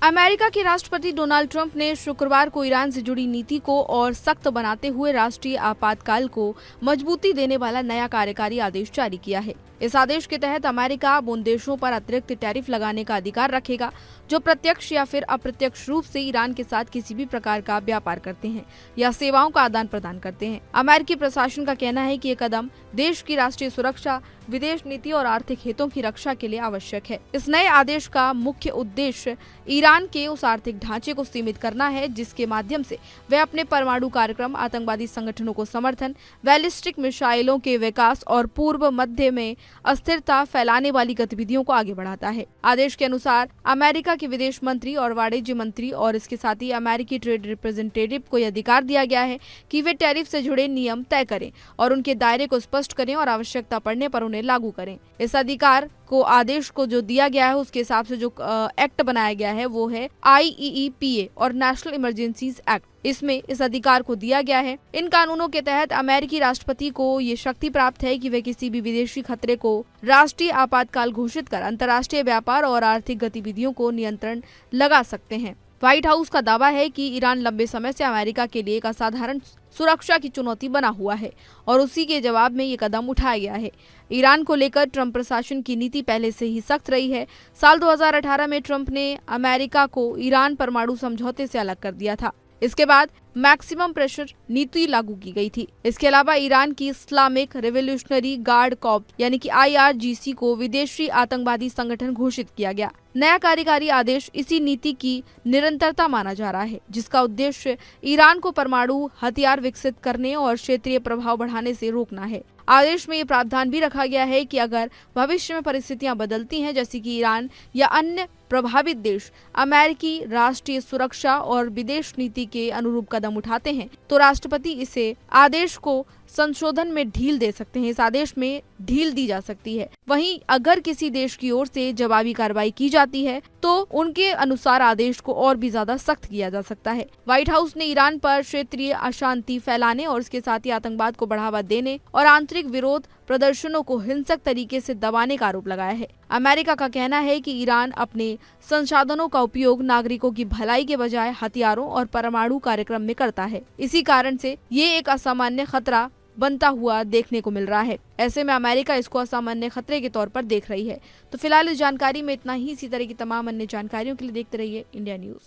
America के राष्ट्रपति Donald Trump ने शुक्रवार को ईरान से जुड़ी नीति को और सख्त बनाते हुए राष्ट्रीय आपातकाल को मजबूती देने वाला नया कार्यकारी आदेश जारी किया है। इस आदेश के तहत अमेरिका अब उन देशों पर अतिरिक्त टैरिफ लगाने का अधिकार रखेगा जो प्रत्यक्ष या फिर अप्रत्यक्ष रूप से ईरान के साथ किसी भी प्रकार का व्यापार करते हैं या सेवाओं का आदान प्रदान करते हैं। अमेरिकी प्रशासन का कहना है कि ये कदम देश की राष्ट्रीय सुरक्षा, विदेश नीति और आर्थिक हितों की रक्षा के लिए आवश्यक है। इस नए आदेश का मुख्य उद्देश्य ईरान के उस आर्थिक ढांचे को सीमित करना है जिसके माध्यम से वह अपने परमाणु कार्यक्रम, आतंकवादी संगठनों को समर्थन, बैलिस्टिक मिसाइलों के विकास और पूर्व मध्य में अस्थिरता फैलाने वाली गतिविधियों को आगे बढ़ाता है। आदेश के अनुसार अमेरिका के विदेश मंत्री और वाणिज्य मंत्री और इसके साथ ही अमेरिकी ट्रेड रिप्रेजेंटेटिव को यह अधिकार दिया गया है कि वे टैरिफ से जुड़े नियम तय करें और उनके दायरे को स्पष्ट करें और आवश्यकता पड़ने पर उन्हें लागू करें। इस अधिकार को आदेश को जो दिया गया है उसके हिसाब से जो एक्ट बनाया गया है वो है IEEPA और नेशनल इमरजेंसीज एक्ट। इसमें इस अधिकार को दिया गया है। इन कानूनों के तहत अमेरिकी राष्ट्रपति को ये शक्ति प्राप्त है कि वे किसी भी विदेशी खतरे को राष्ट्रीय आपातकाल घोषित कर अंतर्राष्ट्रीय व्यापार और आर्थिक गतिविधियों को नियंत्रण लगा सकते हैं। व्हाइट हाउस का दावा है कि ईरान लंबे समय से अमेरिका के लिए एक असाधारण सुरक्षा की चुनौती बना हुआ है और उसी के जवाब में ये कदम उठाया गया है। ईरान को लेकर ट्रंप प्रशासन की नीति पहले से ही सख्त रही है। साल 2018 में ट्रंप ने अमेरिका को ईरान परमाणु समझौते से अलग कर दिया था। इसके बाद मैक्सिमम प्रेशर नीति लागू की गई थी। इसके अलावा ईरान की इस्लामिक रिवोल्यूशनरी गार्ड कॉर्प्स यानी कि IRGC को विदेशी आतंकवादी संगठन घोषित किया गया। नया कार्यकारी आदेश इसी नीति की निरंतरता माना जा रहा है जिसका उद्देश्य ईरान को परमाणु हथियार विकसित करने और क्षेत्रीय प्रभाव बढ़ाने से रोकना है। आदेश में ये प्रावधान भी रखा गया है कि अगर भविष्य में परिस्थितियां बदलती हैं जैसे कि ईरान या अन्य प्रभावित देश अमेरिकी राष्ट्रीय सुरक्षा और विदेश नीति के अनुरूप कदम उठाते हैं तो राष्ट्रपति इसे आदेश को संशोधन में ढील दे सकते हैं। इस आदेश में ढील दी जा सकती है। वहीं अगर किसी देश की ओर से जवाबी कार्रवाई की जाती है तो उनके अनुसार आदेश को और भी ज्यादा सख्त किया जा सकता है। व्हाइट हाउस ने ईरान पर क्षेत्रीय अशांति फैलाने और इसके साथ ही आतंकवाद को बढ़ावा देने और आंतरिक विरोध प्रदर्शनों को हिंसक तरीके से दबाने का आरोप लगाया है। अमेरिका का कहना है कि ईरान अपने संसाधनों का उपयोग नागरिकों की भलाई के बजाय हथियारों और परमाणु कार्यक्रम में करता है। इसी कारण से ये एक असामान्य खतरा बनता हुआ देखने को मिल रहा है। ऐसे में अमेरिका इसको असामान्य खतरे के तौर पर देख रही है। तो फिलहाल इस जानकारी में इतना ही। इसी तरह की तमाम अन्य जानकारियों के लिए देखते रहिए इंडिया न्यूज।